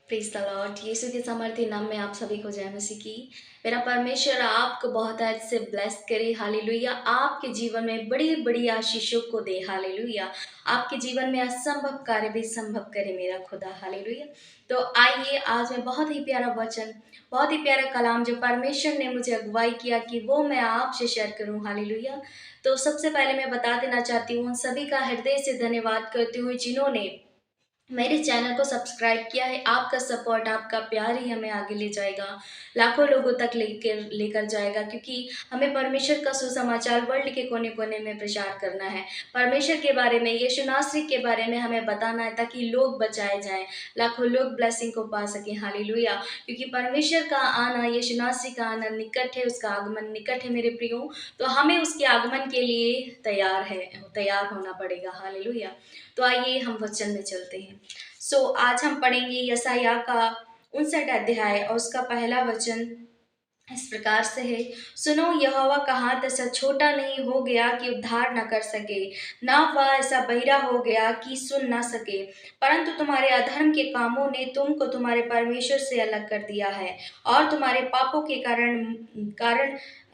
Praise the Lord. यीशु के सामर्थ्य नाम में आप सभी को जय मसीह की। मेरा परमेश्वर आपको बहुत आज से ब्लेस करे। हालेलुया। आपके जीवन में बड़ी-बड़ी आशीषों को दे। हालेलुया। आपके जीवन में असंभव कार्य भी संभव करे मेरा खुदा। हालेलुया। तो आइए आज मैं बहुत ही प्यारा वचन, बहुत ही प्यारा कलाम जो परमेश्वर ने मुझे अगुवाई किया कि वो मैं आपसे शेयर करूँ। हालेलुया। तो सबसे पहले मैं बता देना चाहती हूँ उन सभी का हृदय से धन्यवाद करती हूँ जिन्होंने मेरे चैनल को सब्सक्राइब किया है। आपका सपोर्ट, आपका प्यार ही हमें आगे ले जाएगा, लाखों लोगों तक लेकर जाएगा, क्योंकि हमें परमेश्वर का सुसमाचार वर्ल्ड के कोने-कोने में प्रचार करना है। परमेश्वर के बारे में, यीशु नासरी के बारे में हमें बताना है ताकि लोग बचाए जाएँ, लाखों लोग ब्लेसिंग को पा सकें। हालेलुया। क्योंकि परमेश्वर का आना, यीशु नासरी का आना निकट है, उसका आगमन निकट है मेरे प्रियो। तो हमें उसके आगमन के लिए तैयार होना पड़ेगा। हालेलुया। तो आइए हम वचन में चलते हैं। आज हम पढ़ेंगे यशायाह का 59 अध्याय और उसका पहला वचन इस प्रकार से है। सुनो, यहोवा का हाथ ऐसा छोटा नहीं हो गया कि उद्धार न कर सके, ना वह ऐसा बहिरा हो गया कि सुन ना सके, परंतु तुम्हारे अधर्म के कामों ने तुमको तुम्हारे परमेश्वर से अलग कर दिया है, और तुम्हारे पापों के कारण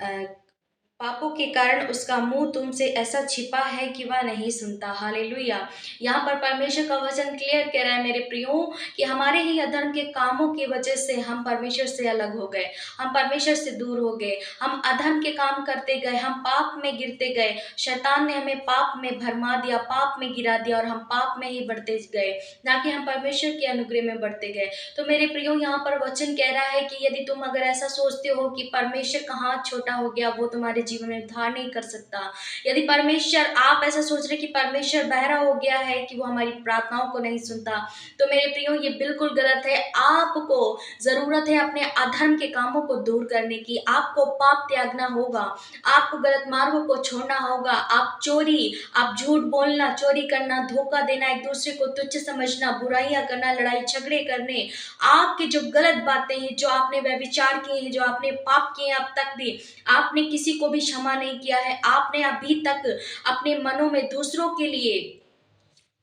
अ, पापों के कारण उसका मुंह तुमसे ऐसा छिपा है कि वह नहीं सुनता। हालेलुया। यहाँ पर परमेश्वर का वचन क्लियर कह रहा है मेरे प्रियो कि हमारे ही अधर्म के कामों की वजह से हम परमेश्वर से अलग हो गए, हम परमेश्वर से दूर हो गए, हम अधर्म के काम करते गए, हम पाप में गिरते गए, शैतान ने हमें पाप में भरमा दिया, पाप में गिरा दिया और हम पाप में ही बढ़ते गए, ना कि हम परमेश्वर के अनुग्रह में बढ़ते गए। तो मेरे प्रियो, यहाँ पर वचन कह रहा है कि यदि तुम अगर ऐसा सोचते हो कि परमेश्वर का हाथ छोटा हो गया, वो तुम्हारे जीवन में उद्धार नहीं कर सकता, यदि आप ऐसा सोच रहे कि परमेश्वर बहरा हो गया है कि वो हमारी प्रार्थनाओं को नहीं सुनता, तो मेरे प्रियो ये बिल्कुल गलत है। आपको जरूरत है अपने अधर्म के कामों को दूर करने की। आपको पाप त्यागना होगा, आपको गलत मार्गों को छोड़ना होगा। आप चोरी, आप झूठ बोलना, चोरी करना, धोखा देना, एक दूसरे को तुच्छ समझना, बुराइयां करना, लड़ाई झगड़े करने, आपकी जो गलत बातें हैं, जो आपने व्यभिचार किए हैं, जो आपने पाप किए हैं अब तक भी, आपने किसी को भी क्षमा नहीं किया है, आपने अभी तक अपने मनों में दूसरों के लिए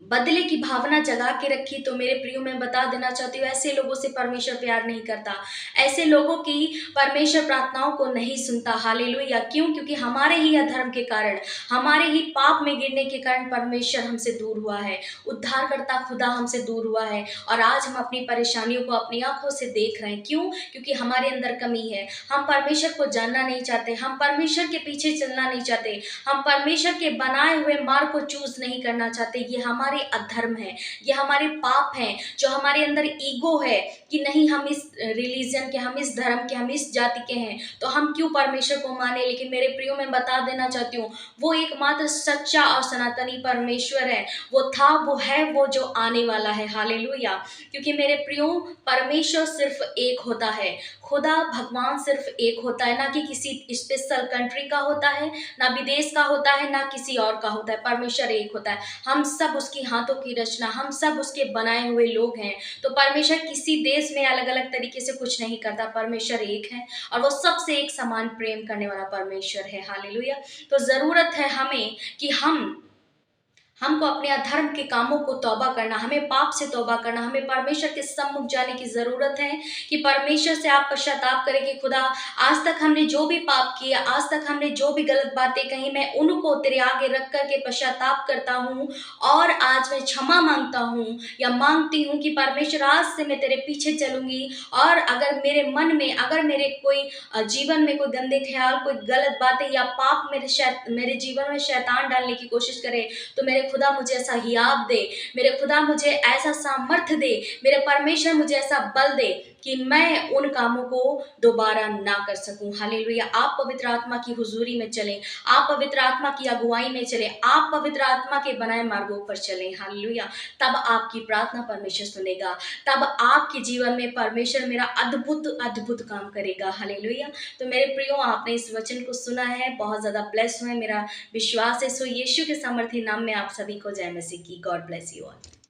बदले की भावना जगा के रखी, तो मेरे प्रियो मैं बता देना चाहती हूँ ऐसे लोगों से परमेश्वर प्यार नहीं करता, ऐसे लोगों की परमेश्वर प्रार्थनाओं को नहीं सुनता। हालेलुया। क्यों? क्योंकि हमारे ही अधर्म के कारण, हमारे ही पाप में गिरने के कारण परमेश्वर हमसे दूर हुआ है, उद्धारकर्ता खुदा हमसे दूर हुआ है, और आज हम अपनी परेशानियों को अपनी आंखों से देख रहे हैं। क्यों? क्योंकि हमारे अंदर कमी है, हम परमेश्वर को जानना नहीं चाहते, हम परमेश्वर के पीछे चलना नहीं चाहते, हम परमेश्वर के बनाए हुए मार्ग को चूज नहीं करना चाहते। ये हमारे अधर्म है, ये हमारे पाप हैं, जो हमारे अंदर ईगो है कि नहीं हम इस रिलीजन के, हम इस धर्म के, हम इस जाति के हैं, तो हम क्यों परमेश्वर को माने। लेकिन मेरे प्रियो मैं बता देना चाहती हूँ वो एकमात्र सच्चा और सनातनी परमेश्वर है, वो था, वो है, वो जो आने वाला है। हालेलुया। क्योंकि मेरे प्रियो परमेश्वर सिर्फ एक होता है, खुदा भगवान सिर्फ एक होता है, ना कि किसी स्पेशल कंट्री का होता है, ना विदेश का होता है, ना किसी और का होता है। परमेश्वर एक होता है, हम सब उसकी हाथों की रचना, हम सब उसके बनाए हुए लोग हैं। तो परमेश्वर किसी देश में अलग अलग तरीके से कुछ नहीं करता, परमेश्वर एक है और वो सबसे एक समान प्रेम करने वाला परमेश्वर है। हालेलुया। तो जरूरत है हमें कि हमको अपने अधर्म के कामों को तौबा करना, हमें पाप से तौबा करना, हमें परमेश्वर के सम्मुख जाने की ज़रूरत है कि परमेश्वर से आप पश्चाताप करें कि खुदा आज तक हमने जो भी पाप किया, आज तक हमने जो भी गलत बातें कही, मैं उनको तेरे आगे रख कर के पश्चाताप करता हूँ और आज मैं क्षमा मांगता हूँ या मांगती हूँ कि परमेश्वर आज से मैं तेरे पीछे चलूँगी, और अगर मेरे मन में, अगर मेरे कोई जीवन में कोई गंदे ख्याल, कोई गलत बातें या पाप मेरे जीवन में शैतान डालने की कोशिश करे, तो मेरे खुदा मुझे ऐसा हियाव दे, मेरे खुदा मुझे ऐसा सामर्थ्य दे, मेरे परमेश्वर मुझे ऐसा बल दे कि मैं उन कामों को दोबारा ना कर सकूं। हालेलुया। आप पवित्र आत्मा की हुजूरी में चलें, आप पवित्र आत्मा की अगुवाई में चलें, आप पवित्र आत्मा के बनाए मार्गों पर चलें। हालेलुया। तब आपकी प्रार्थना परमेश्वर सुनेगा, तब आपके जीवन में परमेश्वर मेरा अद्भुत अद्भुत काम करेगा। हालेलुया। तो मेरे प्रियो, आपने इस वचन को सुना है, बहुत ज़्यादा ब्लेस हुए, मेरा विश्वास है। सो यीशु के सामर्थ्य नाम में आप सभी को जय मसीह की। God bless you all.